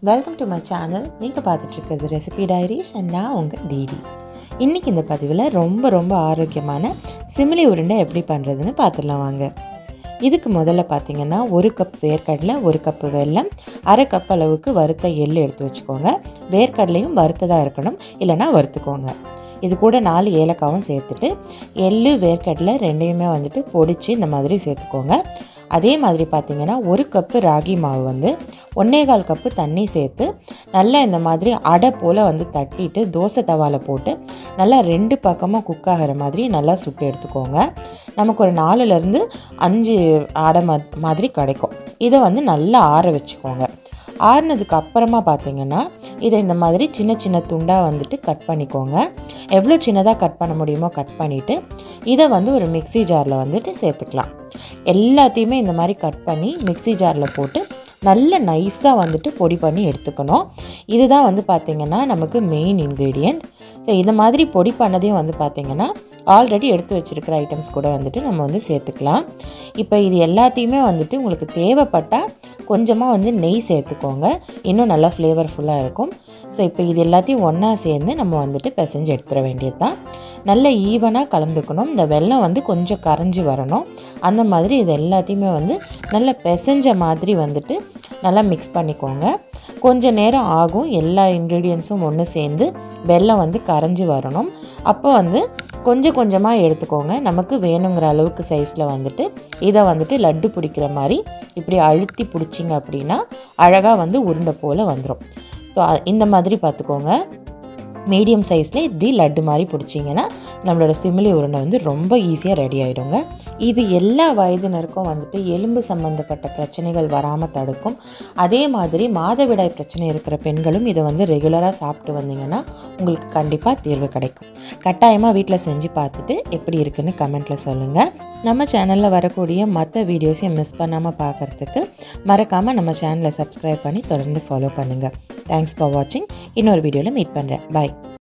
Welcome to my channel. நீங்கள் பார்த்துட்ருக்கிறது recipe diaries and நான் உங்கள் டிடி. இன்றைக்கி இந்த பதிவில் ரொம்ப ஆரோக்கியமான சிமிலி உருண்டை எப்படி பண்ணுறதுன்னு பார்த்துடலாம் வாங்க. இதுக்கு முதல்ல பார்த்திங்கன்னா 1 கப் வேர்க்கடலை, 1 கப்பு வெல்லம், 1/2 கப் அளவுக்கு வறுத்த எள் எடுத்து வச்சுக்கோங்க. வேர்க்கடலையும் வறுத்ததாக இருக்கணும், இல்லைனா வறுத்துக்கோங்க. இது கூட 4 ஏலக்காவும் சேர்த்துட்டு எள் வேர்க்கடலை ரெண்டையுமே வந்துட்டு பொடிச்சு இந்த மாதிரி சேர்த்துக்கோங்க. அதே மாதிரி பார்த்திங்கன்னா 1 கப்பு ராகி மாவு 1/4 கப்பு தண்ணி சேர்த்து நல்லா இந்த மாதிரி அடை போல் தட்டிட்டு தோசை தவாவில் போட்டு நல்லா 2 பக்கமும் குக் ஆகிற மாதிரி நல்லா சுட்டு எடுத்துக்கோங்க. நமக்கு ஒரு 4லேருந்து 5 அடை மாதிரி கிடைக்கும். இதை நல்லா ஆற வச்சுக்கோங்க. ஆறுனதுக்கு அப்புறமா பார்த்திங்கன்னா இதை இந்த மாதிரி சின்ன துண்டாக கட் பண்ணிக்கோங்க. எவ்வளோ சின்னதாக கட் பண்ண முடியுமோ கட் பண்ணிவிட்டு இதை ஒரு மிக்ஸி ஜாரில் சேர்த்துக்கலாம். எல்லாத்தையுமே இந்த மாதிரி கட் பண்ணி மிக்ஸி ஜாரில் போட்டு நல்ல நைஸாக பொடி பண்ணி எடுத்துக்கணும். இதுதான் பார்த்திங்கன்னா நமக்கு மெயின் இன்க்ரீடியண்ட். ஸோ இந்த மாதிரி பொடி பண்ணதையும் பார்த்திங்கன்னா ஆல்ரெடி எடுத்து வச்சுருக்கிற ஐட்டம்ஸ் கூட நம்ம சேர்த்துக்கலாம். இப்போ இது எல்லாத்தையுமே உங்களுக்கு தேவைப்பட்டால் கொஞ்சமாக நெய் சேர்த்துக்கோங்க, இன்னும் நல்லா ஃப்ளேவர்ஃபுல்லாக இருக்கும். ஸோ இப்போ இது எல்லாத்தையும் ஒன்றா சேர்ந்து நம்ம பிசைஞ்சு எடுத்துட வேண்டியது தான். நல்ல ஈவனாக கலந்துக்கணும். இந்த வெல்லம் கொஞ்சம் கரைஞ்சி வரணும். அந்த மாதிரி இது எல்லாத்தையுமே நல்லா பிசைஞ்ச மாதிரி நல்லா மிக்ஸ் பண்ணிக்கோங்க. கொஞ்சம் நேரம் ஆகும். எல்லா இன்க்ரீடியன்ஸும் ஒன்று சேர்ந்து வெல்லம் கரைஞ்சி வரணும். அப்போ கொஞ்சம் கொஞ்சமாக எடுத்துக்கோங்க. நமக்கு வேணுங்கிற அளவுக்கு சைஸில் இதை லட்டு பிடிக்கிற மாதிரி இப்படி அழுத்தி பிடிச்சிங்க அப்படின்னா அழகாக உருண்டை போல் வந்துடும். ஸோ இந்த மாதிரி பார்த்துக்கோங்க. மீடியம் சைஸில் இப்படி லட்டு மாதிரி பிடிச்சிங்கன்னா நம்மளோட சிமிலி உருண்டை ரொம்ப ஈஸியாக ரெடி ஆகிடுங்க. இது எல்லா வயதினருக்கும் எலும்பு சம்மந்தப்பட்ட பிரச்சனைகள் வராமல் தடுக்கும். அதே மாதிரி மாதவிடாய் பிரச்சனை இருக்கிற பெண்களும் இதை ரெகுலராக சாப்பிட்டு வந்தீங்கன்னா உங்களுக்கு கண்டிப்பாக தீர்வு கிடைக்கும். கட்டாயமாக வீட்டில் செஞ்சு பார்த்துட்டு எப்படி இருக்குன்னு கமெண்ட்டில் சொல்லுங்கள். நம்ம சேனலில் வரக்கூடிய மற்ற வீடியோஸையும் மிஸ் பண்ணாமல் பார்க்குறதுக்கு மறக்காமல் நம்ம சேனலை சப்ஸ்கிரைப் பண்ணி தொடர்ந்து ஃபாலோ பண்ணுங்கள். தேங்க்ஸ் ஃபார் வாட்சிங். இன்னொரு வீடியோவில் மீட் பண்ணுறேன். பாய்.